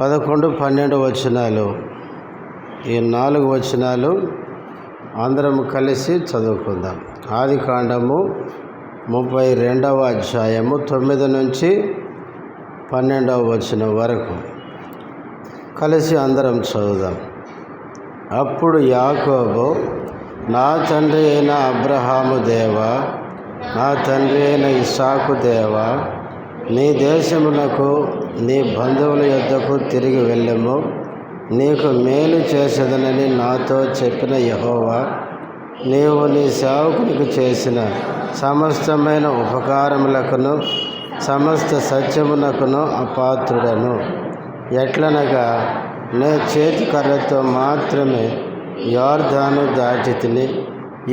11, 12 వచనాలు, ఈ 4 వచనాలు అందరం కలిసి చదువుకుందాం. ఆదికాండము 32వ అధ్యాయము 9 నుంచి 12వ వచనం వరకు కలిసి అందరం చదువుదాం. అప్పుడు యాకోబు, నా తండ్రి అయిన అబ్రహాము దేవా, నా తండ్రి అయిన ఇస్సాకు దేవా, నీ దేశమునకు నీ బంధువుల యొద్దకు తిరిగి వెళ్ళము, నీకు మేలు చేసేదనని నాతో చెప్పిన యెహోవా, నీవు నీ సేవకునికి చేసిన సమస్తమైన ఉపకారములకును సమస్త సత్యమునకును అపాత్రుడను. ఎట్లనగా నే చేతి కర్రతో మాత్రమే యొర్దాను దాటి తిని,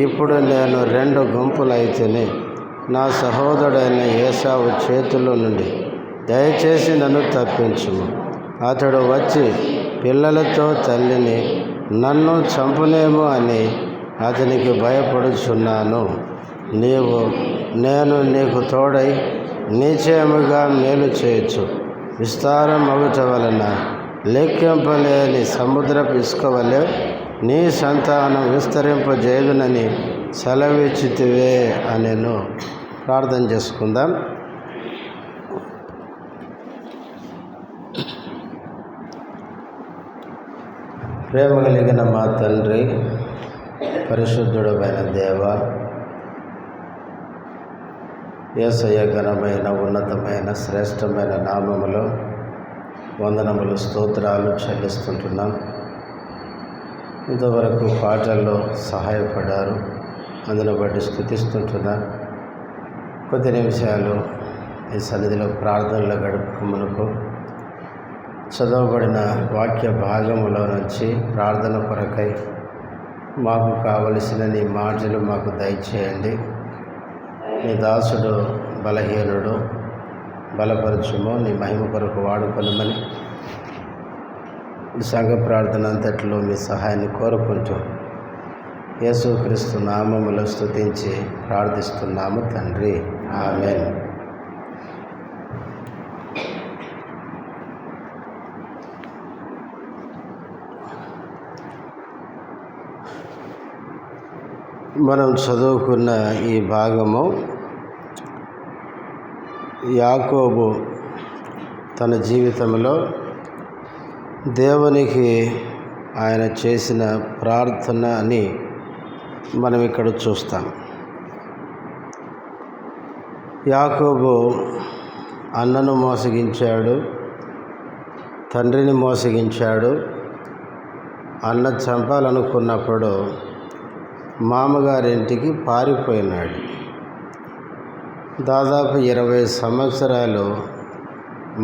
ఇప్పుడు నేను 2 గుంపులైతిని. నా సహోదరుడైన ఏశావు చేతుల్లో నుండి దయచేసి నన్ను తప్పించుము. అతడు వచ్చి పిల్లలతో తల్లిని నన్ను చంపునేమో అని అతనికి భయపడుచున్నాను. నేను నీకు తోడై నిశ్చయముగా మేలు చేయొచ్చు. విస్తారం అగుట వలన లెక్కింపలేని సముద్రపు ఇసుక వలె నీ సంతానం విస్తరింపజేయునని సెలవిచ్చితివే అనెను. ప్రార్థన చేసుకుందాం. ప్రేమ కలిగిన మా తండ్రి, పరిశుద్ధుడమైన దేవ, యేసయ్య ఘనమైన ఉన్నతమైన శ్రేష్టమైన నామములో వందనములు, స్తోత్రాలు చెల్లిస్తుంటున్నాం. ఇంతవరకు పాటల్లో సహాయపడారు, అందును బట్టి స్తుతిస్తుంటున్నాం. కొద్ది నిమిషాలు ఈ సన్నిధిలో ప్రార్థనలో గడుపుకుమునకు చదవబడిన వాక్య భాగములో నుంచి ప్రార్థన కొరకై మాకు కావలసిన నీ మాటలు మాకు దయచేయండి. నీ దాసుడు బలహీనుడు, బలపరచుము, నీ మహిమ కొరకు వాడుకొనమని ఈ సంఘ ప్రార్థన అంతట్లో మీ సహాయాన్ని కోరుకుంటూ యేసుక్రీస్తు నామములో స్తుతించి ప్రార్థిస్తున్నాము తండ్రి, ఆమేన్. మనం చదువుకున్న ఈ భాగము యాకోబు తన జీవితంలో దేవునికి ఆయన చేసిన ప్రార్థన అని మనం ఇక్కడ చూస్తాం. యాకోబు అన్నను మోసగించాడు, తండ్రిని మోసగించాడు. అన్న చంపాలనుకున్నప్పుడు మామగారింటికి పారిపోయినాడు. దాదాపు 20 సంవత్సరాలు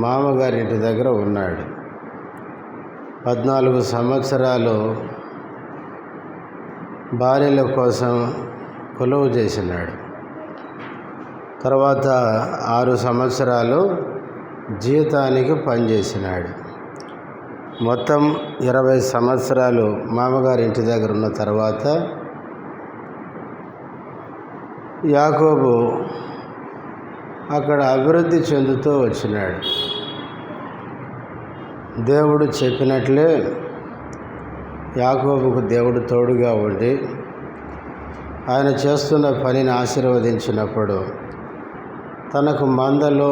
మామగారింటి దగ్గర ఉన్నాడు. 14 సంవత్సరాలు భార్యల కోసం కొలువు చేసినాడు. తర్వాత 6 సంవత్సరాలు జీతానికి పనిచేసినాడు. మొత్తం 20 సంవత్సరాలు మామగారింటి దగ్గర ఉన్న తర్వాత యాకోబు అక్కడ అభివృద్ధి చెందుతూ వచ్చినాడు. దేవుడు చెప్పినట్లే యాకోబుకు దేవుడు తోడుగా ఉండి ఆయన చేస్తున్న పనిని ఆశీర్వదించినప్పుడు తనకు మందలో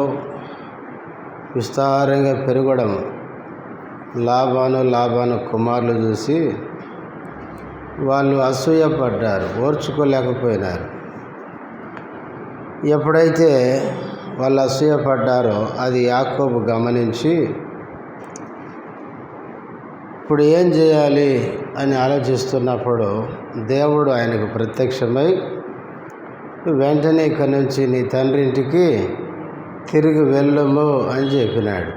విస్తారంగా పెరగడం లాబాను కుమారులు చూసి వాళ్ళు అసూయపడ్డారు, ఓర్చుకోలేకపోయినారు. ఎప్పుడైతే వాళ్ళు అసూయపడ్డారో అది యాకోబు గమనించి ఇప్పుడు ఏం చేయాలి అని ఆలోచిస్తున్నప్పుడు దేవుడు ఆయనకు ప్రత్యక్షమై వెంటనే ఇక్కడి నుంచి నీ తండ్రి ఇంటికి తిరిగి వెళ్ళము అని చెప్పినాడు.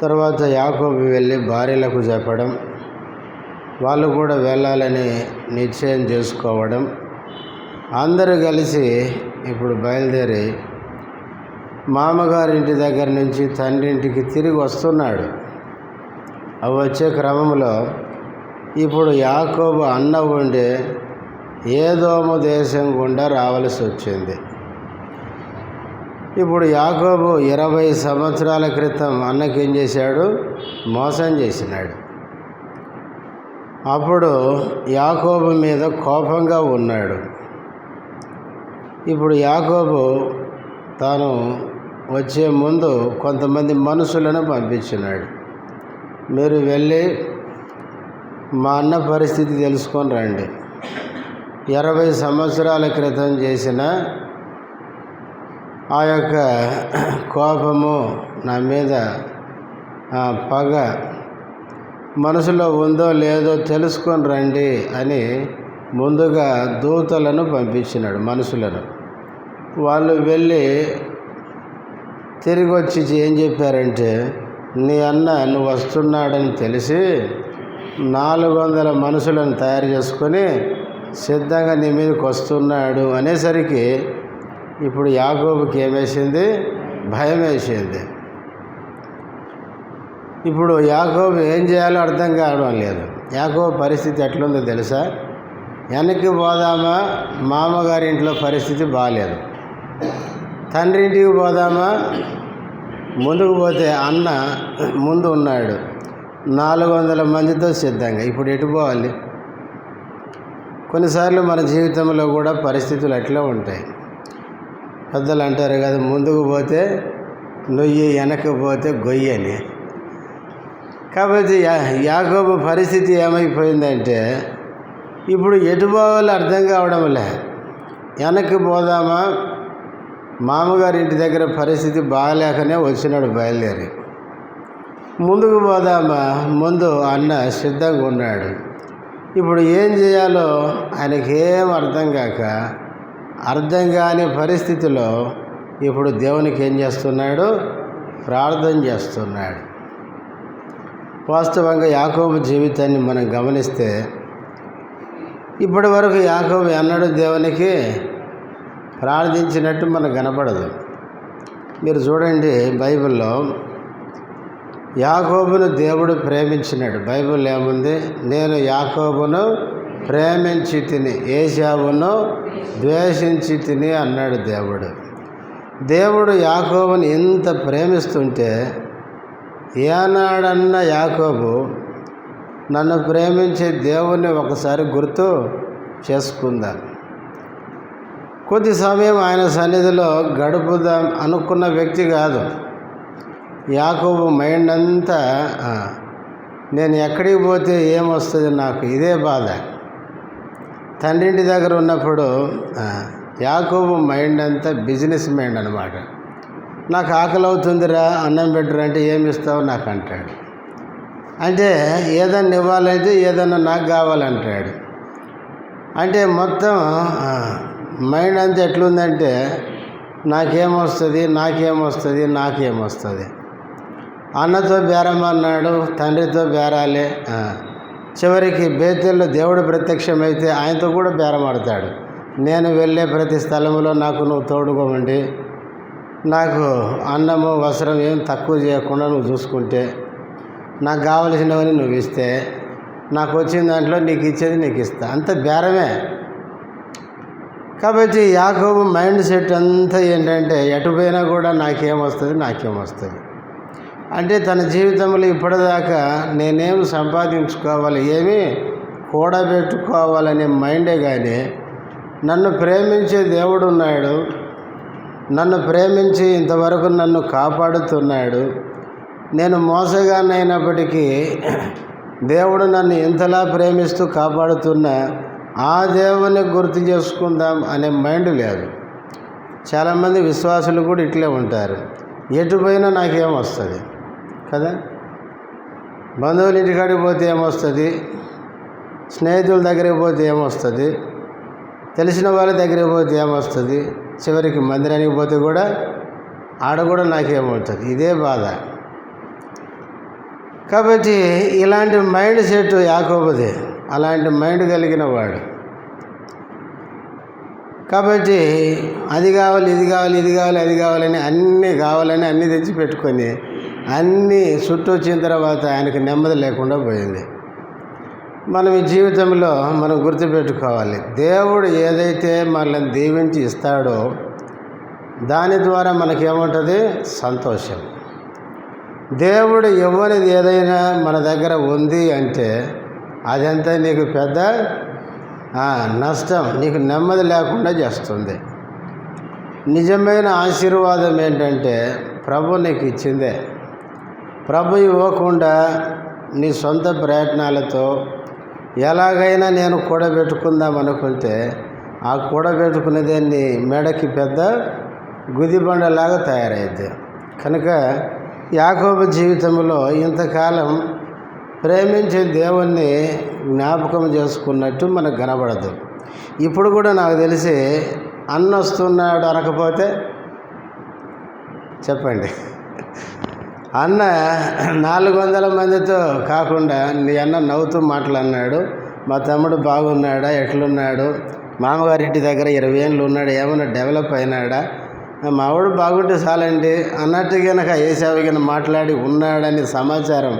తర్వాత యాకోబు వెళ్ళి భార్యలకు చెప్పడం, వాళ్ళు కూడా వెళ్ళాలని నిశ్చయం చేసుకోవడం, అందరూ కలిసి ఇప్పుడు బయలుదేరి మామగారింటి దగ్గర నుంచి తండ్రి ఇంటికి తిరిగి వస్తున్నాడు. అవి వచ్చే క్రమంలో ఇప్పుడు యాకోబు అన్న ఉండే ఏదోము దేశం గుండా రావాల్సి వచ్చింది. ఇప్పుడు యాకోబు 20 సంవత్సరాల క్రితం అన్నకి ఏం చేశాడు? మోసం చేసినాడు. అప్పుడు యాకోబు మీద కోపంగా ఉన్నాడు. ఇప్పుడు యాకోబు తాను వచ్చే ముందు కొంతమంది మనుషులను పంపించినాడు. మీరు వెళ్ళి మా అన్న పరిస్థితి తెలుసుకొని రండి. 20 సంవత్సరాల క్రితం చేసిన ఆ యొక్క కోపము, నా మీద పగ మనసులో ఉందో లేదో తెలుసుకొని రండి అని ముందుగా దూతలను పంపించినాడు, మనుషులను. వాళ్ళు వెళ్ళి తిరిగి వచ్చి ఏం చెప్పారంటే, నీ అన్న నువ్వు వస్తున్నాడని తెలిసి 400 మనుషులను తయారు చేసుకొని సిద్ధంగా నీ మీదకి వస్తున్నాడు అనేసరికి ఇప్పుడు యాకోబుకి ఏమేసింది? భయం వేసింది. ఇప్పుడు యాకోబు ఏం చేయాలో అర్థం కావడం లేదు. యాకోబు పరిస్థితి ఎట్లుందో తెలుసా? వెనక్కి పోదామా? మామగారి ఇంట్లో పరిస్థితి బాగాలేదు. తండ్రి ఇంటికి పోదామా? ముందుకు పోతే అన్న ముందు ఉన్నాడు 400 మందితో సిద్ధంగా. ఇప్పుడు ఎటు పోవాలి? కొన్నిసార్లు మన జీవితంలో కూడా పరిస్థితులు అట్లా ఉంటాయి. పెద్దలు అంటారు కదా, ముందుకు పోతే నొయ్యి, వెనక్కి పోతే గొయ్యి అని. కాబట్టి యాకోబు పరిస్థితి ఏమైపోయిందంటే, ఇప్పుడు ఎటు పోవాలో అర్థం కావడంలే. వెనక్కి పోదామా? మామగారి ఇంటి దగ్గర పరిస్థితి బాగాలేకనే వచ్చినాడు బయలుదేరి. ముందుకు పోదామా? ముందు అన్న సిద్ధంగా ఉన్నాడు. ఇప్పుడు ఏం చేయాలో ఆయనకేం అర్థం కాని పరిస్థితిలో ఇప్పుడు దేవునికి ఏం చేస్తున్నాడు? ప్రార్థన చేస్తున్నాడు. వాస్తవంగా యాకోబు జీవితాన్ని మనం గమనిస్తే ఇప్పటి వరకు యాకోబు ఎన్నడూ దేవునికి ప్రార్థించినట్టు మనకు కనపడదు. మీరు చూడండి, బైబిల్లో యాకోబును దేవుడు ప్రేమించినాడు. బైబిల్ ఏముంది? నేను యాకోబును ప్రేమించి తిని, ఏశావును ద్వేషించి తిని అన్నాడు దేవుడు. దేవుడు యాకోబుని ఎంత ప్రేమిస్తుంటే, ఏనాడన్నా యాకోబు నన్ను ప్రేమించే దేవుణ్ణి ఒకసారి గుర్తు చేసుకుందా? కొద్ది సమయం ఆయన సన్నిధిలో గడుపుదాం అనుకున్న వ్యక్తి కాదు. యాకోబు మైండ్ అంతా నేను ఎక్కడికి పోతే ఏమొస్తుంది, నాకు ఇదే బాధ. తండ్రింటి దగ్గర ఉన్నప్పుడు యాకోబు మైండ్ అంతా బిజినెస్ మైండ్ అనమాట. నాకు ఆకలి అవుతుందిరా, అన్నం పెట్టరా అంటే ఏమి ఇస్తావు నాకు అంటాడు. అంటే ఏదన్నా ఇవ్వాలంటే ఏదన్నా నాకు కావాలంటాడు. అంటే మొత్తం మైండ్ అంతా ఎట్లుందంటే నాకేమొస్తుంది. అన్నతో బేరం అన్నాడు, తండ్రితో బేరాలే. చివరికి బేతేల్లో దేవుడు ప్రత్యక్షమైతే ఆయనతో కూడా బేరం ఆడతాడు. నేను వెళ్ళే ప్రతి స్థలంలో నాకు నువ్వు తోడుకోమండి, నాకు అన్నము వస్త్రం ఏం తక్కువ చేయకుండా నువ్వు చూసుకుంటే, నాకు కావలసినవని నువ్వు ఇస్తే, నాకు వచ్చిన దాంట్లో నీకు ఇచ్చేది నీకు ఇస్తా. అంత బేరమే. కాబట్టి యాకోబు మైండ్ సెట్ అంతా ఏంటంటే, ఎటు పోయినా కూడా నాకేమొస్తుంది అంటే తన జీవితంలో ఇప్పటిదాకా నేనేం సంపాదించుకోవాలి, ఏమి కూడబెట్టుకోవాలనే మైండే కానీ, నన్ను ప్రేమించే దేవుడు ఉన్నాడు, నన్ను ప్రేమించి ఇంతవరకు నన్ను కాపాడుతున్నాడు, నేను మోసగానైనప్పటికీ దేవుడు నన్ను ఇంతలా ప్రేమిస్తూ కాపాడుతున్నా ఆ దేవుని గుర్తు చేసుకుందాం అనే మైండ్ లేదు. చాలామంది విశ్వాసులు కూడా ఇట్లే ఉంటారు. ఎటు పోయినా నాకేమొస్తుంది కదా. బంధువుల ఇంటికాడికి పోతే ఏమొస్తుంది, స్నేహితుల దగ్గరికి పోతే ఏమొస్తుంది, తెలిసిన వాళ్ళ దగ్గరికి పోతే ఏమొస్తుంది, చివరికి మందిరానికి పోతే కూడా ఆడ కూడా నాకేమవుతుంది, ఇదే బాధ. కాబట్టి ఇలాంటి మైండ్ సెట్ యాకోబుది, అలాంటి మైండ్ కలిగిన వాడు. కాబట్టి అది కావాలి, ఇది కావాలి, ఇది కావాలి, అది కావాలని అన్నీ తెచ్చి పెట్టుకొని అన్నీ చుట్టూ వచ్చిన తర్వాత ఆయనకు నెమ్మది లేకుండా పోయింది. మనం ఈ జీవితంలో మనం గుర్తుపెట్టుకోవాలి, దేవుడు ఏదైతే మనల్ని దీవించి ఇస్తాడో దాని ద్వారా మనకేముంటుంది? సంతోషం. దేవుడు ఇవ్వనిది ఏదైనా మన దగ్గర ఉంది అంటే అదంతా నీకు పెద్ద నష్టం, నీకు నెమ్మది లేకుండా చేస్తుంది. నిజమైన ఆశీర్వాదం ఏంటంటే ప్రభు నీకు ఇచ్చిందే. ప్రభు ఇవ్వకుండా నీ సొంత ప్రయత్నాలతో ఎలాగైనా నేను కూడబెట్టుకుందాం అనుకుంటే ఆ కూడబెట్టుకునేదే నీ మెడకి పెద్ద గుదిబండలాగా తయారైద్ది. కనుక యాకోబు జీవితంలో ఇంతకాలం ప్రేమించే దేవుణ్ణి జ్ఞాపకం చేసుకున్నట్టు మనకు కనబడదు. ఇప్పుడు కూడా నాకు తెలిసి అన్న వస్తున్నాడు అనకపోతే చెప్పండి, అన్న 400 మందితో కాకుండా నీ అన్న నవ్వుతూ మాట్లాడినాడు. మా తమ్ముడు బాగున్నాడా, ఎట్లున్నాడు, మామగారింటి దగ్గర 20 ఏళ్ళు ఉన్నాడు, ఏమన్నా డెవలప్ అయినాడా, మావాడు బాగుంటే చాలండి అన్నట్టు కనుక ఏసావు కనుక మాట్లాడి ఉన్నాడని సమాచారం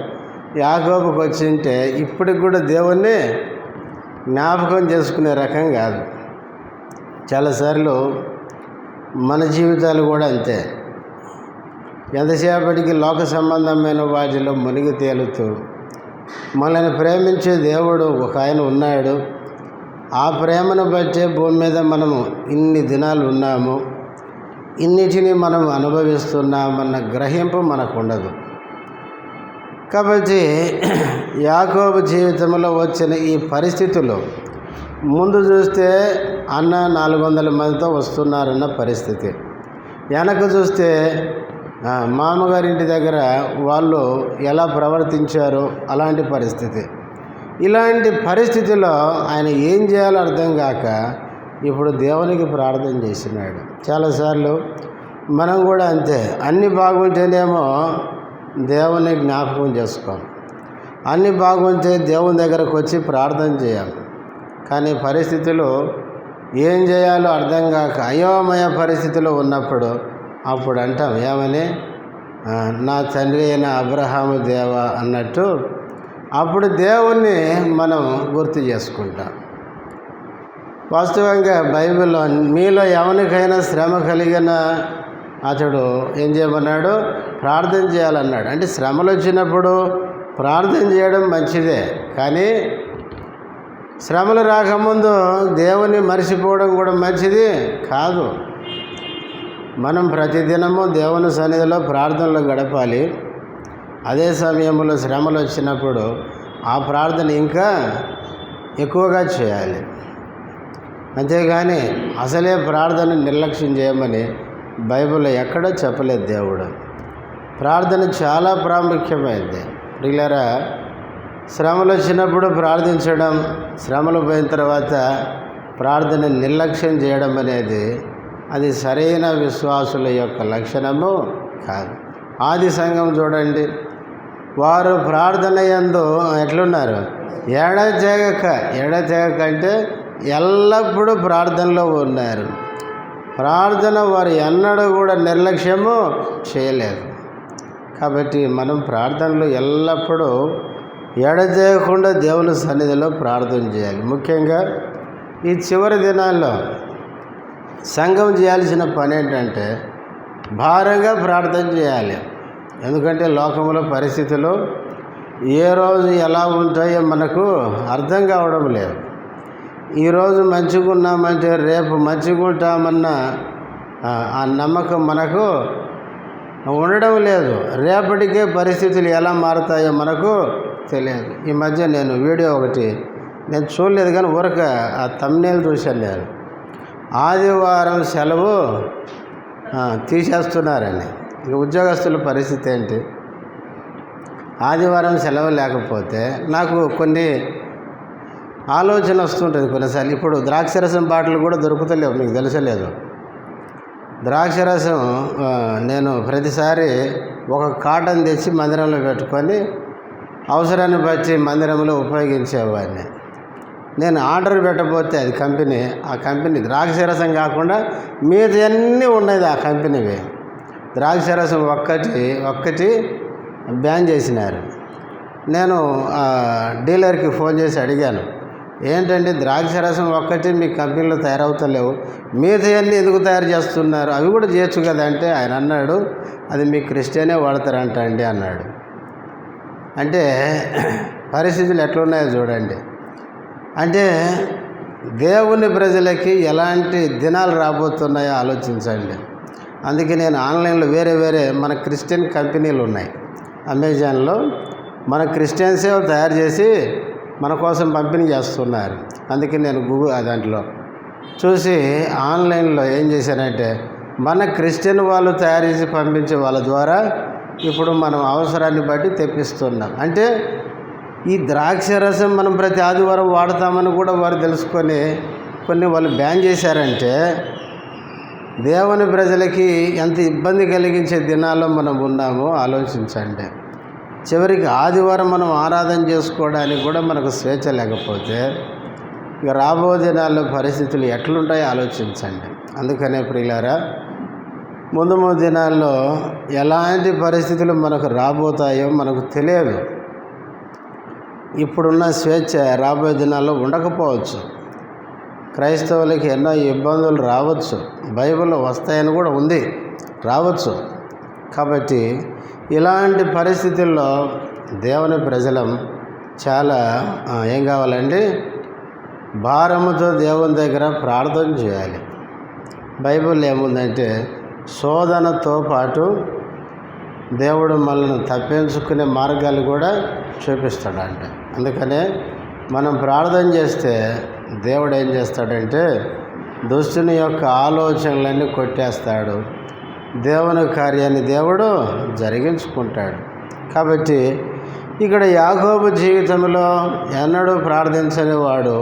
యాకోబుకి వచ్చింటే ఇప్పటికి కూడా దేవుణ్ణి జ్ఞాపకం చేసుకునే రకం కాదు. చాలాసార్లు మన జీవితాలు కూడా అంతే. ఎంతసేపటికి లోక సంబంధమైన వాటిలో మునిగి తేలుతూ మనల్ని ప్రేమించే దేవుడు ఒక ఆయన ఉన్నాడు, ఆ ప్రేమను బట్టే భూమి మీద మనము ఇన్ని దినాలు ఉన్నాము, ఇన్నిటిని మనం అనుభవిస్తున్నామన్న గ్రహింపు మనకు ఉండదు. కాబట్టి యాకోబు జీవితంలో వచ్చిన ఈ పరిస్థితులు ముందు చూస్తే అన్న 400 మందితో వస్తున్నారన్న పరిస్థితి, వెనక చూస్తే మామగారింటి దగ్గర వాళ్ళు ఎలా ప్రవర్తించారో అలాంటి పరిస్థితి. ఇలాంటి పరిస్థితిలో ఆయన ఏం చేయాలో అర్థం కాక ఇప్పుడు దేవునికి ప్రార్థన చేసినాడు. చాలాసార్లు మనం కూడా అంతే, అన్నీ బాగుంటేనేమో దేవుని జ్ఞాపకం చేసుకోం, అన్నీ బాగుంటే దేవుని దగ్గరకు వచ్చి ప్రార్థన చేయాలి. కానీ పరిస్థితులు ఏం చేయాలో అర్థం కాక అయోమయ పరిస్థితిలో ఉన్నప్పుడు అప్పుడు అంటాం ఏమని, నా తండ్రి అయిన అబ్రహాము దేవ అన్నట్టు అప్పుడు దేవుణ్ణి మనం గుర్తు చేసుకుంటాం. వాస్తవంగా బైబిల్లో మీలో ఎవరికైనా శ్రమ కలిగిన అతడు ఏం చేయమన్నాడు? ప్రార్థన చేయాలన్నాడు. అంటే శ్రమలు వచ్చినప్పుడు ప్రార్థన చేయడం మంచిదే, కానీ శ్రమలు రాకముందు దేవుని మర్చిపోవడం కూడా మంచిది కాదు. మనం ప్రతిదినము దేవుని సన్నిధిలో ప్రార్థనలు గడపాలి. అదే సమయంలో శ్రమలు వచ్చినప్పుడు ఆ ప్రార్థన ఇంకా ఎక్కువగా చేయాలి. అంతేగాని అసలే ప్రార్థన నిర్లక్ష్యం చేయమని బైబిల్లో ఎక్కడో చెప్పలేదు దేవుడు. ప్రార్థన చాలా ప్రాముఖ్యమైనది. ప్రియులారా, శ్రమలు వచ్చినప్పుడు ప్రార్థించడం, శ్రమలు పోయిన తర్వాత ప్రార్థన నిర్లక్ష్యం చేయడం అనేది అది సరైన విశ్వాసుల యొక్క లక్షణము కాదు. ఆది సంఘం చూడండి, వారు ప్రార్థన యందు ఎట్లున్నారు? ఎడతెగక అంటే ఎల్లప్పుడూ ప్రార్థనలో ఉన్నారు. ప్రార్థన వారు ఎన్నడూ కూడా నిర్లక్ష్యము చేయలేదు. కాబట్టి మనం ప్రార్థనలు ఎల్లప్పుడూ ఎడతెగకుండా దేవుని సన్నిధిలో ప్రార్థన చేయాలి. ముఖ్యంగా ఈ చివరి దినాల్లో సంఘం చేయాల్సిన పని ఏంటంటే భారంగా ప్రార్థన చేయాలి. ఎందుకంటే లోకంలో పరిస్థితులు ఏ రోజు ఎలా ఉంటాయో మనకు అర్థం కావడం లేదు. ఈరోజు మంచిగా ఉన్నామంటే రేపు మంచిగా ఉంటామన్న ఆ నమ్మకం మనకు ఉండడం లేదు. రేపటికే పరిస్థితులు ఎలా మారుతాయో మనకు తెలియదు. ఈ మధ్య నేను వీడియో ఒకటి నేను చూడలేదు, కానీ ఊరక ఆ థంబ్నెయిల్ చూశాను నేను. ఆదివారం సెలవు తీసేస్తున్నారని. ఇక ఉద్యోగస్తుల పరిస్థితి ఏంటి? ఆదివారం సెలవు లేకపోతే నాకు కొన్ని ఆలోచన వస్తుంటుంది కొన్నిసార్లు. ఇప్పుడు ద్రాక్షరసం బాటిల్ కూడా దొరుకుతలేవు, మీకు తెలుసలేదు. ద్రాక్షరసం నేను ప్రతిసారి ఒక కాటన్ తెచ్చి మందిరంలో పెట్టుకొని అవసరాన్ని బట్టి మందిరంలో ఉపయోగించేవాడిని. నేను ఆర్డర్ పెట్టబోతే అది ఆ కంపెనీ ద్రాక్షరసం కాకుండా మిగతావన్నీ ఉన్నది ఆ కంపెనీవి. ద్రాక్షరసం ఒక్కటి బ్యాన్ చేసినారు. నేను డీలర్కి ఫోన్ చేసి అడిగాను, ఏంటంటే ద్రాక్షరసం ఒక్కటి మీ కంపెనీలో తయారవుతలేవు, మిగతాయన్నీ ఎందుకు తయారు చేస్తున్నారు, అవి కూడా చేయొచ్చు కదా అంటే ఆయన అన్నాడు, అది మీ క్రిస్టియనే వాడతారంట అండి అన్నాడు. అంటే పరిస్థితులు ఎట్లున్నాయో చూడండి. అంటే దేవుని ప్రజలకి ఎలాంటి దినాలు రాబోతున్నాయో ఆలోచించండి. అందుకే నేను ఆన్లైన్లో వేరే మన క్రిస్టియన్ కంపెనీలు ఉన్నాయి, అమెజాన్లో మన క్రిస్టియన్సే తయారు చేసి మన కోసం పంపిణీ చేస్తున్నారు. అందుకే నేను దాంట్లో చూసి ఆన్లైన్లో ఏం చేశానంటే మన క్రిస్టియన్ వాళ్ళు తయారు చేసి పంపించే వాళ్ళ ద్వారా ఇప్పుడు మనం అవసరాన్ని బట్టి తెప్పిస్తున్నాం. అంటే ఈ ద్రాక్షరసం మనం ప్రతి ఆదివారం వాడతామని కూడా వారు తెలుసుకొని కొన్ని వాళ్ళు బ్యాన్ చేశారంటే దేవుని ప్రజలకి ఎంత ఇబ్బంది కలిగించే దినాల్లో మనం ఉన్నామో ఆలోచించండి. చివరికి ఆదివారం మనం ఆరాధన చేసుకోవడానికి కూడా మనకు స్వేచ్ఛ లేకపోతే ఇక రాబో దినాల్లో పరిస్థితులు ఎట్లుంటాయో ఆలోచించండి. అందుకనే ప్రియులారా, ముందు దినాల్లో ఎలాంటి పరిస్థితులు మనకు రాబోతాయో మనకు తెలియదు. ఇప్పుడున్న స్వేచ్ఛ రాబోయే దినాల్లో ఉండకపోవచ్చు. క్రైస్తవులకి ఎన్నో ఇబ్బందులు రావచ్చు, బైబిల్లో వస్తాయని కూడా ఉంది, రావచ్చు. కాబట్టి ఇలాంటి పరిస్థితుల్లో దేవుని ప్రజలం చాలా ఏం కావాలండి, భారముతో దేవుని దగ్గర ప్రార్థన చేయాలి. బైబిల్ ఏముందంటే శోధనతో పాటు దేవుడు మనల్ని తప్పించుకునే మార్గాలు కూడా చూపిస్తాడంట. అందుకనే మనం ప్రార్థన చేస్తే దేవుడు ఏం చేస్తాడంటే దుష్టుని యొక్క ఆలోచనలన్నీ కొట్టేస్తాడు, దేవుని కార్యాన్ని దేవుడు జరిగించుకుంటాడు. కాబట్టి ఇక్కడ యాకోబు జీవితంలో ఎన్నడూ ప్రార్థించని వాడు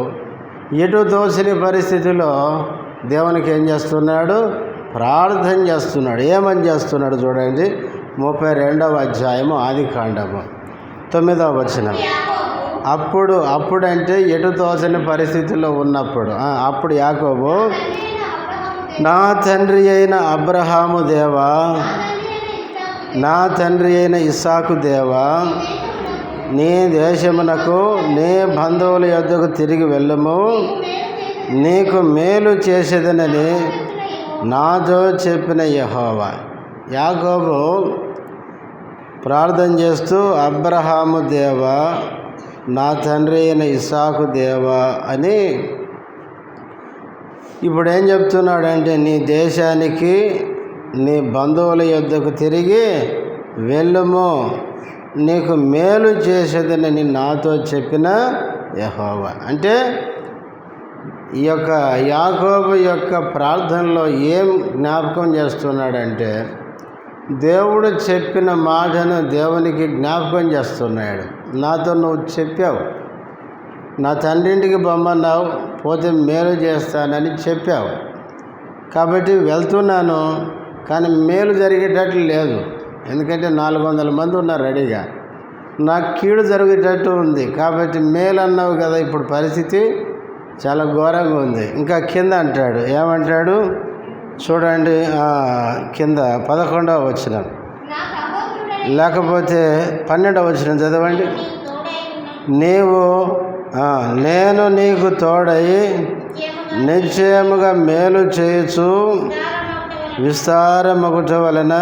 ఎటు తోచని పరిస్థితిలో దేవునికి ఏం చేస్తున్నాడు, ప్రార్థన చేస్తున్నాడు. ఏమని చేస్తున్నాడు చూడండి, 32వ అధ్యాయము ఆదికాండము 9వ వచనం. అప్పుడంటే ఎటు తోచని పరిస్థితిలో ఉన్నప్పుడు అప్పుడు యాకోబు, నా తండ్రి అయిన అబ్రహాము దేవా, నా తండ్రి అయిన ఇస్సాకు దేవా, నీ దేశమునకు నీ బంధువుల యొద్దకు తిరిగి వెళ్ళము, నీకు మేలు చేసేదనని నాతో చెప్పిన యెహోవా. యాకోబు ప్రార్థన చేస్తూ అబ్రహాము దేవా, నా తండ్రి అయిన ఇస్సాకు దేవా అని ఇప్పుడు ఏం చెప్తున్నాడంటే నీ దేశానికి నీ బంధువుల యొద్దకు తిరిగి వెళ్ళుము, నీకు మేలు చేసేదని నాతో చెప్పిన యెహోవా. అంటే ఈ యొక్క యాకోబు యొక్క ప్రార్థనలో ఏం జ్ఞాపకం చేస్తున్నాడంటే దేవుడు చెప్పిన మాటను దేవునికి జ్ఞాపకం చేస్తున్నాడు. నాతో నువ్వు చెప్పావు, నా తండ్రింటికి బొమ్మన్నావు, పోతే మేలు చేస్తానని చెప్పావు, కాబట్టి వెళ్తున్నాను, కానీ మేలు జరిగేటట్లు లేదు. ఎందుకంటే 400 మంది ఉన్నారు రెడీగా, నాకు కీడు జరిగేటట్టు ఉంది. కాబట్టి మేలు అన్నావు కదా, ఇప్పుడు పరిస్థితి చాలా ఘోరంగా ఉంది. ఇంకా కింద అంటాడు, ఏమంటాడు చూడండి, కింద 11వ వచనం, లేకపోతే 12వ వచనం చదవండి. నేను నీకు తోడై నిశ్చయముగా మేలు చేయుచు విస్తారమగుట వలన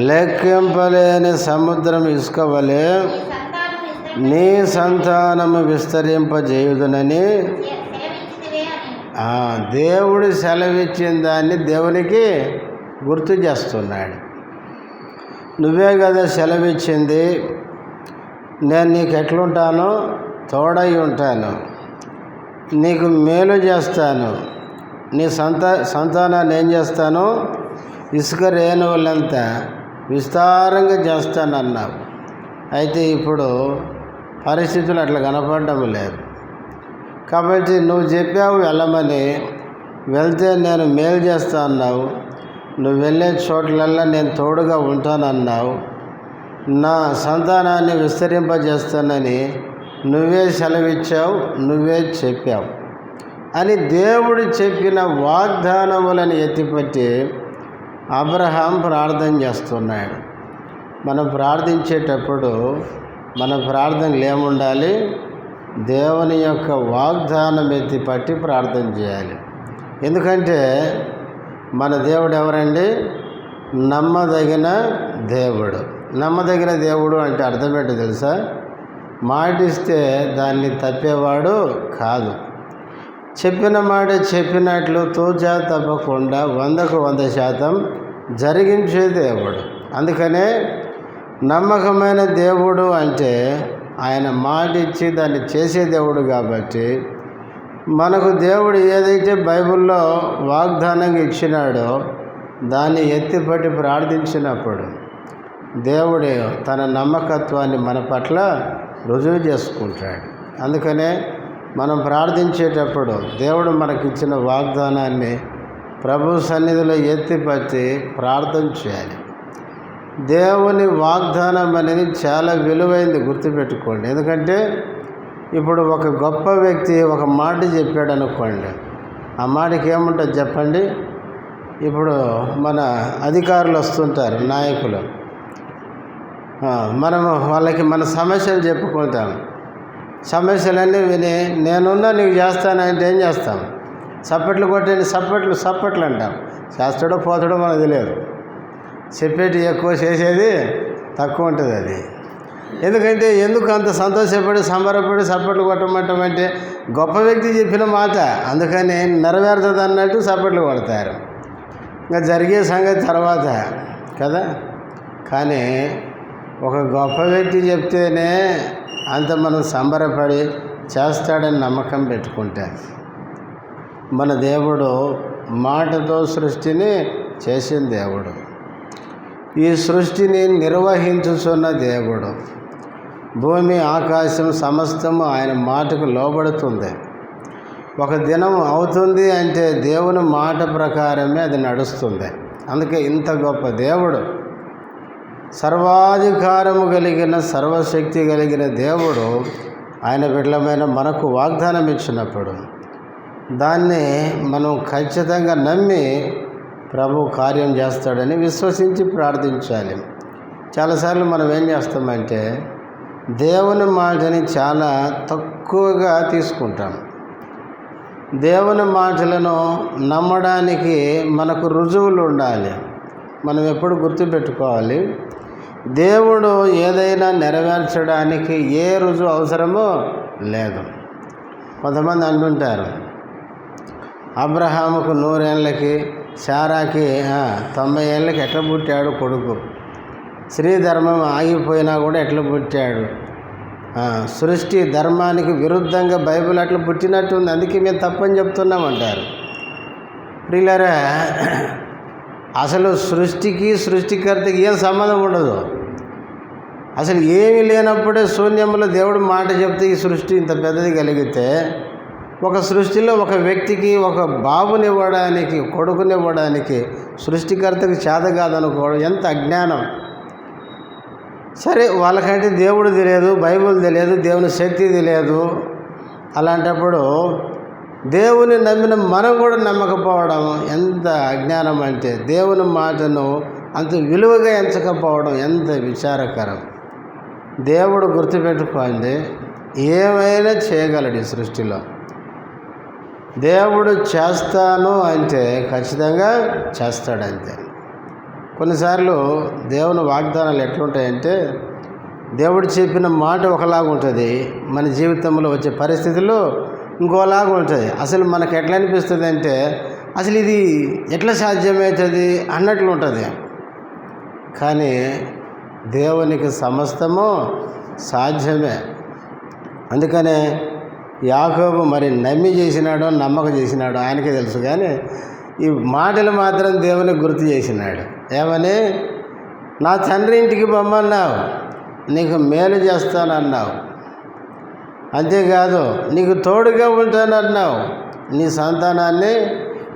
లెక్కింపలేని సముద్రం ఇసుక వలె నీ సంతానము విస్తరింపజేయుదునని దేవుడు సెలవిచ్చిన దాన్ని దేవునికి గుర్తు చేస్తున్నాడు. నువ్వే కదా సెలవిచ్చింది, నేను నీకు ఎట్లుంటానో తోడై ఉంటాను, నీకు మేలు చేస్తాను, నీ సంతానాన్ని ఏం చేస్తాను, ఇసుక రేణువులంతా విస్తారంగా చేస్తానన్నావు. అయితే ఇప్పుడు పరిస్థితులు అట్లా కనపడడం లేదు. కాబట్టి నువ్వు చెప్పావు వెళ్ళమని, వెళ్తే నేను మేలు చేస్తా అన్నావు, నువ్వు వెళ్ళే చోట్లల్లా నేను తోడుగా ఉంటానన్నావు, నా సంతానాన్ని విస్తరింపజేస్తానని నువ్వే సెలవిచ్చావు, నువ్వే చెప్పావు అని దేవుడు చెప్పిన వాగ్దానములను ఎత్తిపట్టి అబ్రహాం ప్రార్థన చేస్తున్నాడు. మనం ప్రార్థించేటప్పుడు మన ప్రార్థనలు ఏముండాలి, దేవుని యొక్క వాగ్దానం ఎత్తి పట్టి ప్రార్థన చేయాలి. ఎందుకంటే మన దేవుడు ఎవరండి? నమ్మదగిన దేవుడు. నమ్మదగిన దేవుడు అంటే అర్థం ఏంటో తెలుసా? మాటిస్తే దాన్ని తప్పేవాడు కాదు. చెప్పిన మాట చెప్పినట్లు తూచా తప్పకుండా 100కు 100% జరిగించే దేవుడు. అందుకనే నమ్మకమైన దేవుడు అంటే ఆయన మాట ఇచ్చి దాన్ని చేసే దేవుడు. కాబట్టి మనకు దేవుడు ఏదైతే బైబిల్లో వాగ్దానంగా ఇచ్చినాడో దాన్ని ఎత్తిపట్టి ప్రార్థించినప్పుడు దేవుడు తన నమ్మకత్వాన్ని మన పట్ల రుజువు చేసుకుంటాడు. అందుకనే మనం ప్రార్థించేటప్పుడు దేవుడు మనకిచ్చిన వాగ్దానాన్ని ప్రభు సన్నిధిలో ఎత్తిపట్టి ప్రార్థన చేయాలి. దేవుని వాగ్దానం అనేది చాలా విలువైంది, గుర్తుపెట్టుకోండి. ఎందుకంటే ఇప్పుడు ఒక గొప్ప వ్యక్తి ఒక మాట చెప్పాడు అనుకోండి, ఆ మాటకి ఏముంటుంది చెప్పండి? ఇప్పుడు మన అధికారులు వస్తుంటారు, నాయకులు, మనము వాళ్ళకి మన సమస్యలు చెప్పుకుంటాం. సమస్యలన్నీ విని నేనున్నా నీకు చేస్తానంటే ఏం చేస్తాం? చప్పట్లు కొట్టండి, చప్పట్లు అంటాం. చేస్తాడో పోతాడో మనకు తెలియదు. చెప్పేటి ఎక్కువ, చేసేది తక్కువ ఉంటుంది. అది ఎందుకు అంత సంతోషపడి సంబరపడి చప్పట్లు కొట్టమంటామంటే గొప్ప వ్యక్తి చెప్పిన మాట, అందుకని నెరవేరుతుంది అన్నట్టు చప్పట్లు కొడతారు. ఇంకా జరిగే సంగతి తర్వాత కదా. కానీ ఒక గొప్ప వ్యక్తి చెప్తేనే అంత మనం సంబరపడి చేస్తాడని నమ్మకం పెట్టుకుంటారు. మన దేవుడు మాటతో సృష్టిని చేసిన దేవుడు, ఈ సృష్టిని నిర్వహించుచున్న దేవుడు. భూమి ఆకాశం సమస్తము ఆయన మాటకు లోబడుతుంది. ఒక దినం అవుతుంది అంటే దేవుని మాట ప్రకారమే అది నడుస్తుంది. అందుకే ఇంత గొప్ప దేవుడు, సర్వాధికారము కలిగిన సర్వశక్తి కలిగిన దేవుడు ఆయన బిడ్డలమైన మనకు వాగ్దానం ఇచ్చినప్పుడు దాన్ని మనం ఖచ్చితంగా నమ్మి ప్రభు కార్యం చేస్తాడని విశ్వసించి ప్రార్థించాలి. చాలాసార్లు మనం ఏం చేస్తామంటే దేవుని మాటని చాలా తక్కువగా తీసుకుంటాం. దేవుని మాటలను నమ్మడానికి మనకు రుజువులు ఉండాలి. మనం ఎప్పుడు గుర్తుపెట్టుకోవాలి, దేవుడు ఏదైనా నెరవేర్చడానికి ఏ రుజువు అవసరమో లేదు. కొంతమంది అంటుంటారు, అబ్రహాముకు 100 ఏళ్ళకి, శారాకి 90 ఏళ్ళకి ఎట్లా పుట్టాడు కొడుకు? స్త్రీ ధర్మం ఆగిపోయినా కూడా ఎట్లా పుట్టాడు? సృష్టి ధర్మానికి విరుద్ధంగా బైబిల్ అట్లా పుట్టినట్టుంది, అందుకే మేము తప్పని చెప్తున్నామంటారు. ప్రియులారా, అసలు సృష్టికి సృష్టికర్తకి ఏం సంబంధం ఉండదు. అసలు ఏమీ లేనప్పుడే శూన్యంలో దేవుడు మాట చెప్తే ఈ సృష్టి ఇంత పెద్దది కలిగితే, ఒక సృష్టిలో ఒక వ్యక్తికి ఒక బాబునివ్వడానికి, కొడుకునివ్వడానికి సృష్టికర్తకి చేత కాదనుకోవడం ఎంత అజ్ఞానం. సరే, వాళ్ళకంటే దేవుడు తెలియదు, బైబిల్ తెలియదు, దేవుని శక్తి తెలియదు. అలాంటప్పుడు దేవుని నమ్మిన మనం కూడా నమ్మకపోవడం ఎంత అజ్ఞానం అంటే, దేవుని మాటను అంత విలువగా ఎంచకపోవడం ఎంత విచారకరం. దేవుడు గుర్తుపెట్టుకోండి, ఏమైనా చేయగలడు ఈ సృష్టిలో. దేవుడు చేస్తాను అంటే ఖచ్చితంగా చేస్తాడంతే. కొన్నిసార్లు దేవుని వాగ్దానాలు ఎట్లుంటాయంటే, దేవుడు చెప్పిన మాట ఒకలాగా ఉంటుంది, మన జీవితంలో వచ్చే పరిస్థితులు ఇంకోలాగా ఉంటుంది. అసలు మనకు ఎట్లా అనిపిస్తుంది అంటే, అసలు ఇది ఎట్లా సాధ్యమవుతుంది అన్నట్లు ఉంటుంది. కానీ దేవునికి సమస్తము సాధ్యమే. అందుకనే యాకోబు మరి నమ్మి చేసినాడో నమ్మక చేసినాడో ఆయనకే తెలుసు. కానీ ఈ మాటలు మాత్రం దేవునికి గుర్తు చేసినాడు. ఏమని? నా తండ్రి ఇంటికి పొమ్మన్నావు, నీకు మేలు చేస్తానన్నావు. అంతేకాదు, నీకు తోడుగా ఉంటానన్నావు, నీ సంతానాన్ని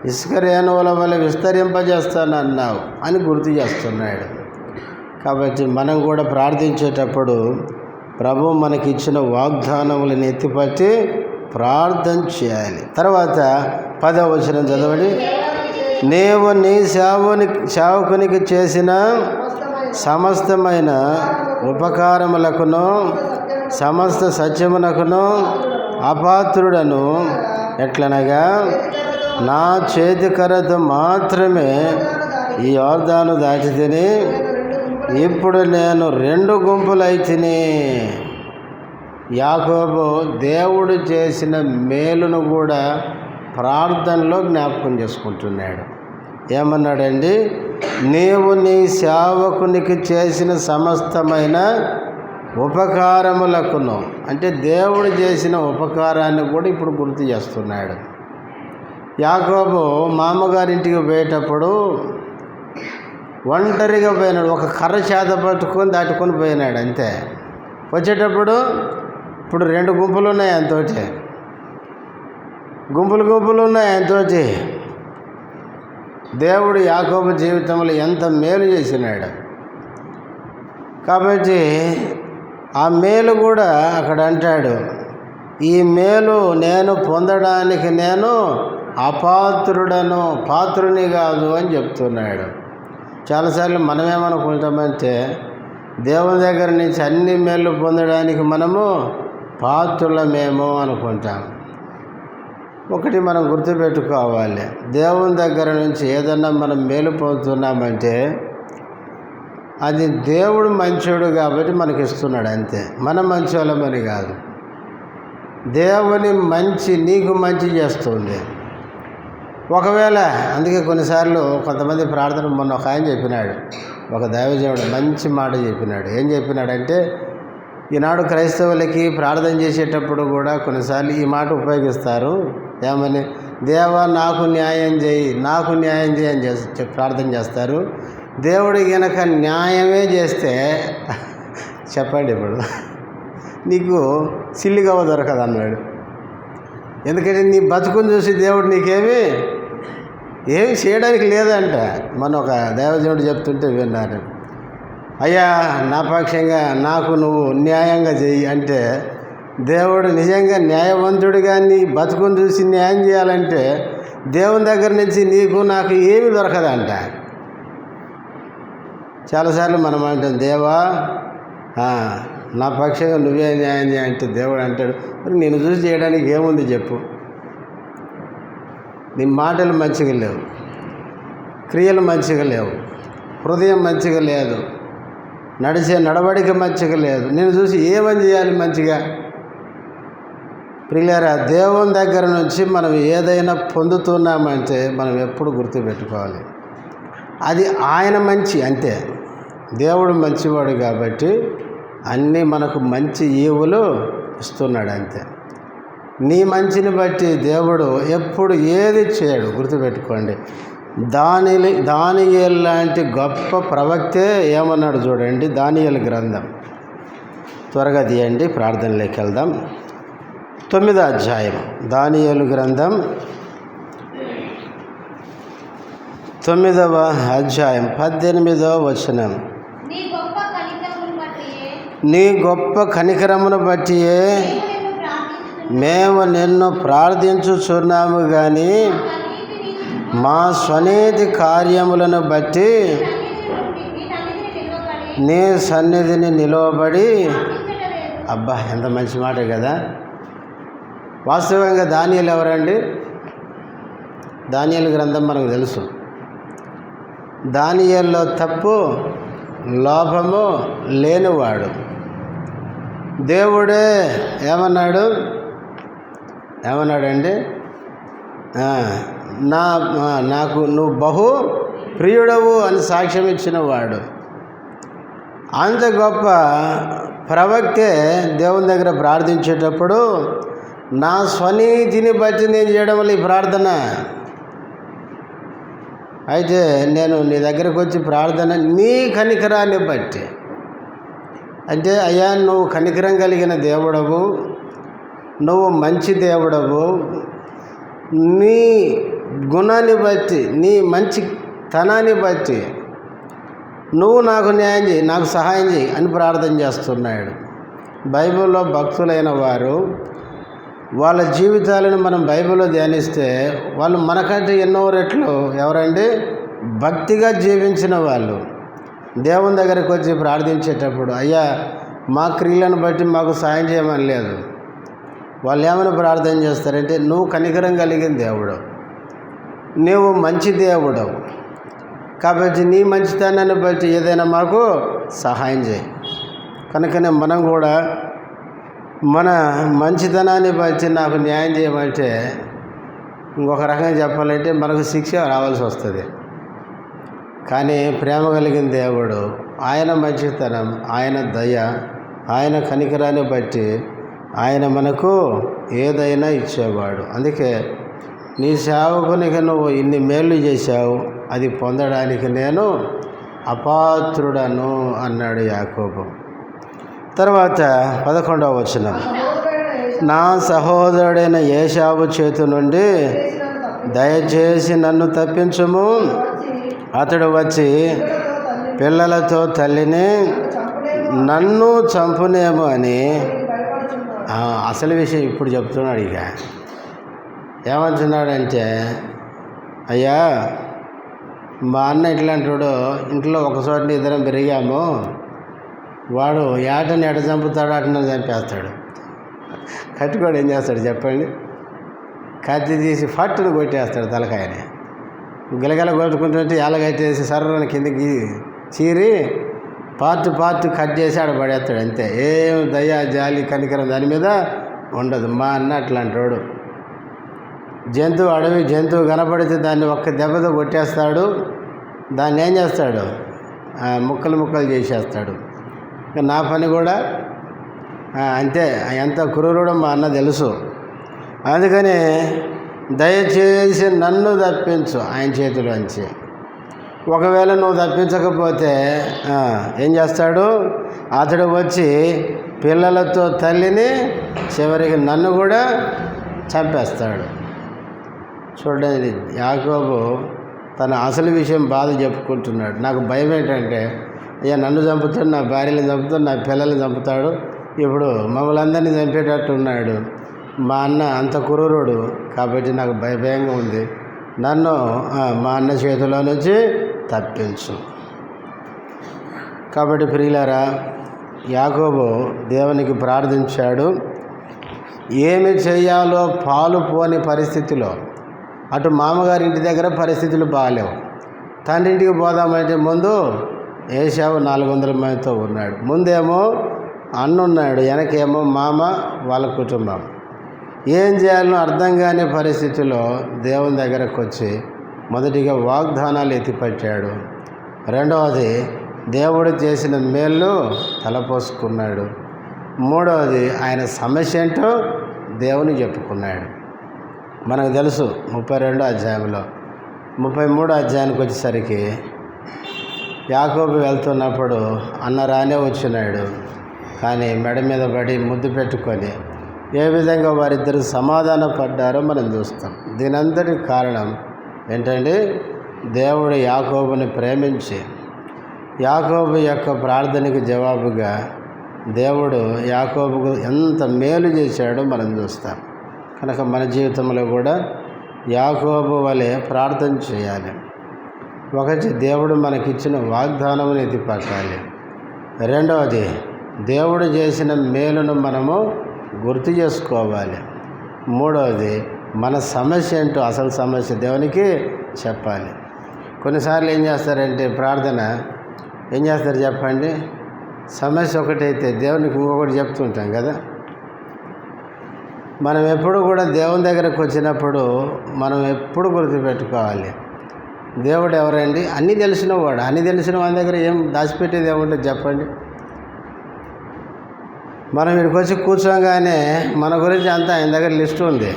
ఇసుక రేణువుల వల్ల విస్తరింపజేస్తానన్నావు అని గుర్తు చేస్తున్నాడు. కాబట్టి మనం కూడా ప్రార్థించేటప్పుడు ప్రభు మనకిచ్చిన వాగ్దానములను ఎత్తిపట్టి ప్రార్థన చేయాలి. తర్వాత 10వ వచనం చదవండి. నీవు నీ సేవకునికి చేసిన సమస్తమైన ఉపకారములకును సమస్త సత్యమునకును అపాత్రుడను ఎట్లనగా నా చేతికర్రతో మాత్రమే ఈ యోర్దాను దాచి తిని ఇప్పుడు నేను 2 గుంపులైతిని. యాకోబు దేవుడు చేసిన మేలును కూడా ప్రార్థనలో జ్ఞాపకం చేసుకుంటున్నాడు. ఏమన్నాడండి? నీవు నీ సేవకునికి చేసిన సమస్తమైన ఉపకారములకును, అంటే దేవుడు చేసిన ఉపకారాన్ని కూడా ఇప్పుడు గుర్తు చేస్తున్నాడు. యాకోబు మామగారింటికి పోయేటప్పుడు ఒంటరిగా పోయినాడు. ఒక కర్ర చేత పట్టుకొని దాటుకొని పోయినాడు అంతే. వచ్చేటప్పుడు ఇప్పుడు 2 గుంపులు ఉన్నాయి ఆయనతోటి, గుంపులు ఉన్నాయి ఆయనతోటి. దేవుడు యాకోబు జీవితంలో ఎంత మేలు చేసినాడు. కాబట్టి ఆ మేలు కూడా అక్కడ అంటాడు, ఈ మేలు నేను పొందడానికి నేను అపాత్రుడను, పాత్రుని కాదు అని చెప్తున్నాడు. చాలాసార్లు మనమేమనుకుంటామంటే దేవుని దగ్గర నుంచి అన్ని మేలు పొందడానికి మనము పాత్రులమేమో అనుకుంటాం. ఒకటి మనం గుర్తుపెట్టుకోవాలి, దేవుని దగ్గర నుంచి ఏదన్నా మనం మేలు పొందుతున్నామంటే అది దేవుడు మంచోడు కాబట్టి మనకి ఇస్తున్నాడు అంతే. మనం మంచోళ్ళమని కాదు. దేవుని నీకు మంచి చేస్తుంది. ఒకవేళ అందుకే కొన్నిసార్లు కొంతమంది ప్రార్థన, మొన్న ఒక ఆయన చెప్పినాడు, ఒక దైవజనుడు మంచి మాట చెప్పినాడు. ఏం చెప్పినాడంటే, ఈనాడు క్రైస్తవులకి ప్రార్థన చేసేటప్పుడు కూడా కొన్నిసార్లు ఈ మాట ఉపయోగిస్తారు. ఏమని? దేవా నాకు న్యాయం చేయి, నాకు న్యాయం చేయి అని ప్రార్థన చేస్తారు. దేవుడు గనక న్యాయమే చేస్తే చెప్పండి, ఇప్పుడు నీకు సిల్లిగవ్వ దొరకదు అన్నాడు. ఎందుకంటే నీ బతుకుని చూసి దేవుడు నీకేమీ చేయడానికి లేదంట. మన ఒక దైవజనుడు చెప్తుంటే విన్నాను. అయ్యా నా పక్షంగా నాకు నువ్వు న్యాయంగా చెయ్యి అంటే, దేవుడు నిజంగా న్యాయవంతుడిగా నీ బతుకుని చూసి న్యాయం చేయాలంటే దేవుని దగ్గర నుంచి నీకు నాకు ఏమీ దొరకదంట. చాలాసార్లు మనం అంటాం, దేవా నా పక్షంగా నువ్వే న్యాయం చేయ అంటే దేవుడు అంటాడు, మరి నేను చూసి చేయడానికి ఏముంది చెప్పు? నీ మాటలు మంచిగా లేవు, క్రియలు మంచిగా లేవు, హృదయం మంచిగా లేదు, నడిచే నడవడిక మంచిగా లేదు. నేను చూసి ఏమని చేయాలి మంచిగా? ప్రియులారా, దేవుని దగ్గర నుంచి మనం ఏదైనా పొందుతున్నామంటే మనం ఎప్పుడు గుర్తుపెట్టుకోవాలి, అది ఆయన మంచి అంతే. దేవుడు మంచివాడు కాబట్టి అన్నీ మనకు మంచి ఈవులు ఇస్తున్నాడు అంతే. నీ మంచిని బట్టి దేవుడు ఎప్పుడు ఏది చేయడు, గుర్తుపెట్టుకోండి. దానియేలు లాంటి గొప్ప ప్రవక్తే ఏమన్నాడు చూడండి. దానియేలు గ్రంథం త్వరగా తీయండి, ప్రార్థనలోకి వెళ్దాం. 9వ అధ్యాయం దానియేలు గ్రంథం 9వ అధ్యాయం 18వ వచనం. నీ గొప్ప కనికరమును బట్టియే మేము నిన్ను ప్రార్థించుచున్నాము కానీ మా స్వనీతి కార్యములను బట్టి నీ సన్నిధిని నిలవబడి. అబ్బా, ఎంత మంచి మాట కదా. వాస్తవంగా దానియేలు ఎవరండి? దానియేలు గ్రంథం మనకు తెలుసు. దానియేలులో తప్పు లోపము లేనివాడు. దేవుడే ఏమన్నాడండి? నాకు నువ్వు బహు ప్రియుడవు అని సాక్ష్యం ఇచ్చిన వాడు. అంత గొప్ప ప్రవక్తే దేవుని దగ్గర ప్రార్థించేటప్పుడు నా స్వనీతిని బట్టి నేను చేయడం వల్ల ఈ ప్రార్థన. అయితే నేను నీ దగ్గరకు వచ్చి ప్రార్థన నీ కనికరాన్ని బట్టి, అంటే అయ్యా నువ్వు కనికరం కలిగిన దేవుడవు, నువ్వు మంచి దేవుడవు, నీ గుణాన్ని బట్టి, నీ మంచితనాన్ని బట్టి నువ్వు నాకు న్యాయం చేయి, నాకు సహాయం చేయి అని ప్రార్థన చేస్తున్నాడు. బైబిల్లో భక్తులైన వారు వాళ్ళ జీవితాలను మనం బైబిల్లో ధ్యానిస్తే వాళ్ళు మనకంటే ఎన్నో రెట్లు ఎవరండి? భక్తిగా జీవించిన వాళ్ళు. దేవుని దగ్గరికి వచ్చి ప్రార్థించేటప్పుడు అయ్యా మా క్రియలను బట్టి మాకు సాయం చేయమని లేదు, వాళ్ళు ఏమైనా ప్రార్థన చేస్తారంటే, నువ్వు కనికరం కలిగిన దేవుడు, నువ్వు మంచి దేవుడు కాబట్టి నీ మంచితనాన్ని బట్టి ఏదైనా మాకు సహాయం చేయి. కనుకనే మనం కూడా మన మంచితనాన్ని బట్టి నాకు న్యాయం చేయమంటే, ఇంకొక రకంగా చెప్పాలంటే మనకు శిక్ష రావాల్సి వస్తుంది. కానీ ప్రేమ కలిగిన దేవుడు, ఆయన మంచితనం, ఆయన దయ, ఆయన కనికరాన్ని బట్టి ఆయన మనకు ఏదైనా ఇచ్చేవాడు. అందుకే నీ సేవకునికి నువ్వు ఇన్ని మేలు చేశావు, అది పొందడానికి నేను అపాత్రుడను అన్నాడు యాకోబు. తర్వాత 11వ వచనం, నా సహోదరుడైన ఏశావు చేతి నుండి దయచేసి నన్ను తప్పించుము. అతడు వచ్చి పిల్లలతో తల్లిని నన్ను చంపునేమో అని అసలు విషయం ఇప్పుడు చెప్తున్నాడు. ఇక ఏమంటున్నాడంటే, అయ్యా మా అన్న ఇట్లాంటాడు, ఇంట్లో ఒకచోటని ఇద్దరం పెరిగాము, వాడు ఏటని ఎట చంపుతాడు, అటన చంపేస్తాడు. కట్టుకోడు ఏం చేస్తాడు చెప్పండి? కత్తి తీసి ఫట్టును కొట్టేస్తాడు తలకాయని. గిలగల కొట్టుకుంటుంటే ఎలాగైతేసి సర్రని కిందకి చీరి పార్ట్ కట్ చేసి ఆడ పడేస్తాడు. అంతే, ఏం దయ జాలి కనికరం దాని మీద ఉండదు. మా అన్న అట్లాంటాడు. అడవి జంతువు కనపడితే దాన్ని ఒక్క దెబ్బతో కొట్టేస్తాడు. దాన్ని ఏం చేస్తాడు? ముక్కలు చేసేస్తాడు. నా పని కూడా అంతే. ఎంత క్రూరుడో మా అన్న తెలుసు. అందుకని దయచేసి నన్ను తప్పించు ఆయన చేతిలోంచి. ఒకవేళ నువ్వు తప్పించకపోతే ఏం చేస్తాడు? అతడు వచ్చి పిల్లలతో తల్లిని, చివరికి నన్ను కూడా చంపేస్తాడు. చూడండి, యాకోబు తన అసలు విషయం బాధ చెప్పుకుంటున్నాడు. నాకు భయం ఏంటంటే, అయ్యా నన్ను చంపుతాడు, నా భార్యని చంపుతాడు, నా పిల్లల్ని చంపుతాడు, ఇప్పుడు మమ్మల్ని అందరినీ చంపేటట్టు ఉన్నాడు. మా అన్న అంత క్రూరుడు కాబట్టి నాకు భయంగా ఉంది. నన్ను మా అన్న చేతిలో నుంచి తప్పించు. కాబట్టి ప్రియులారా, యాకోబు దేవునికి ప్రార్థించాడు. ఏమి చేయాలో పాలు పోని పరిస్థితిలో, అటు మామగారి ఇంటి దగ్గర పరిస్థితులు బాగాలేవు, తండ్రింటికి పోదామంటే ముందు ఏశావు 400 మందితో ఉన్నాడు. ముందేమో అన్నున్నాడు, వెనకేమో మామ వాళ్ళ కుటుంబం. ఏం చేయాలో అర్థం కాని పరిస్థితిలో దేవుని దగ్గరకు వచ్చి మొదటిగా వాగ్దానాలు ఎత్తిపట్టాడు. రెండవది దేవుడు చేసిన మేళ్ళు తలపోసుకున్నాడు. మూడవది ఆయన సమస్య ఏంటో దేవుని చెప్పుకున్నాడు. మనకు తెలుసు 32వ అధ్యాయంలో 33వ అధ్యాయానికి వచ్చేసరికి యాకోబు వెళ్తున్నప్పుడు అన్న రానే వచ్చినాడు. కానీ మెడ మీద పడి ముద్దు పెట్టుకొని ఏ విధంగా వారిద్దరు సమాధాన పడ్డారో మనం చూస్తాం. దీనంతటి కారణం ఏంటంటే, దేవుడు యాకోబుని ప్రేమించి యాకోబు యొక్క ప్రార్థనకి జవాబుగా దేవుడు యాకోబుకు ఎంత మేలు చేశాడో మనం చూస్తాం. కనుక మన జీవితంలో కూడా యాకోబు వలె ప్రార్థన చేయాలి. ఒకటి, దేవుడు మనకిచ్చిన వాగ్దానమును ఎత్తిపట్టాలి. రెండవది, దేవుడు చేసిన మేలును మనము గుర్తు చేసుకోవాలి. మూడవది, మన సమస్య ఏంటో, అసలు సమస్య దేవునికి చెప్పాలి. కొన్నిసార్లు ఏం చేస్తారంటే, ప్రార్థన ఏం చేస్తారు చెప్పండి? సమస్య ఒకటైతే దేవునికి ఇంకొకటి చెప్తుంటాం కదా. మనం ఎప్పుడు కూడా దేవుని దగ్గరకు వచ్చినప్పుడు మనం ఎప్పుడు గుర్తుపెట్టుకోవాలి, దేవుడు ఎవరండి? అన్నీ తెలిసిన వాడు. అన్నీ తెలిసిన వాడి దగ్గర ఏం దాచిపెట్టేది ఏముంటుంది చెప్పండి? మనం ఇక్కడికి వచ్చి కూర్చోగానే మన గురించి అంతా ఆయన దగ్గర లిస్టు ఉంది.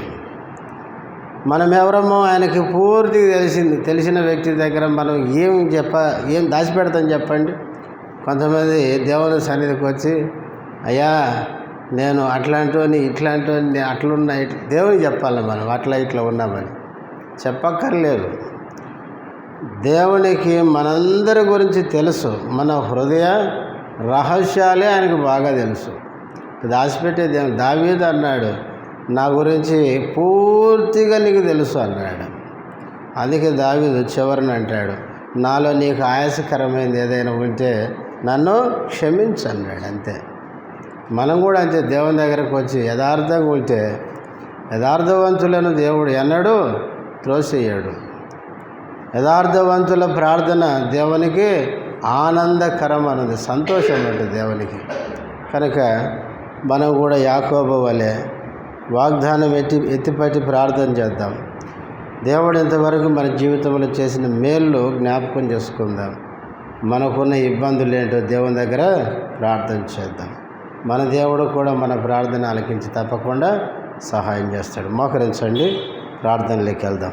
మనం ఎవరమ్మో ఆయనకి పూర్తిగా తెలిసిన వ్యక్తి దగ్గర మనం ఏం దాచిపెడతాం చెప్పండి? కొంతమంది దేవుని సన్నిధికి వచ్చి, అయ్యా నేను అట్లాంటివని ఇట్లాంటివని అట్లున్నా దేవునికి చెప్పాలి. మనం అట్లా ఇట్లా ఉన్నామని చెప్పక్కర్లేదు. దేవునికి మనందరి గురించి తెలుసు. మన హృదయ రహస్యాలే ఆయనకు బాగా తెలుసు. దాచిపెట్టే దేవుడు. దావీదు అన్నాడు, నా గురించి పూర్తిగా నీకు తెలుసు అన్నాడు. అందుకే దావీదు చివరిని అంటాడు, నాలో నీకు ఆయాసకరమైనది ఏదైనా ఉంటే నన్ను క్షమించు అన్నాడు. అంతే. మనం కూడా అంతే. దేవుని దగ్గరకు వచ్చి యథార్థంగా ఉంటే యథార్థవంతులను దేవుడు ఎన్నడూ త్రోసేయడు. యథార్థవంతుల ప్రార్థన దేవునికి ఆనందకరం అన్నది, సంతోషం అంటే దేవునికి. కనుక మనం కూడా యాకోబు వలె వాగ్దానం ఎత్తిపట్టి ప్రార్థన చేద్దాం. దేవుడు ఇంతవరకు మన జీవితంలో చేసిన మేళ్ళు జ్ఞాపకం చేసుకుందాం. మనకున్న ఇబ్బందులు ఏంటో దేవుని దగ్గర ప్రార్థన చేద్దాం. మన దేవుడు కూడా మన ప్రార్థన ఆలకించి తప్పకుండా సహాయం చేస్తాడు. మోకరించండి, ప్రార్థనలోకి వెళ్దాం.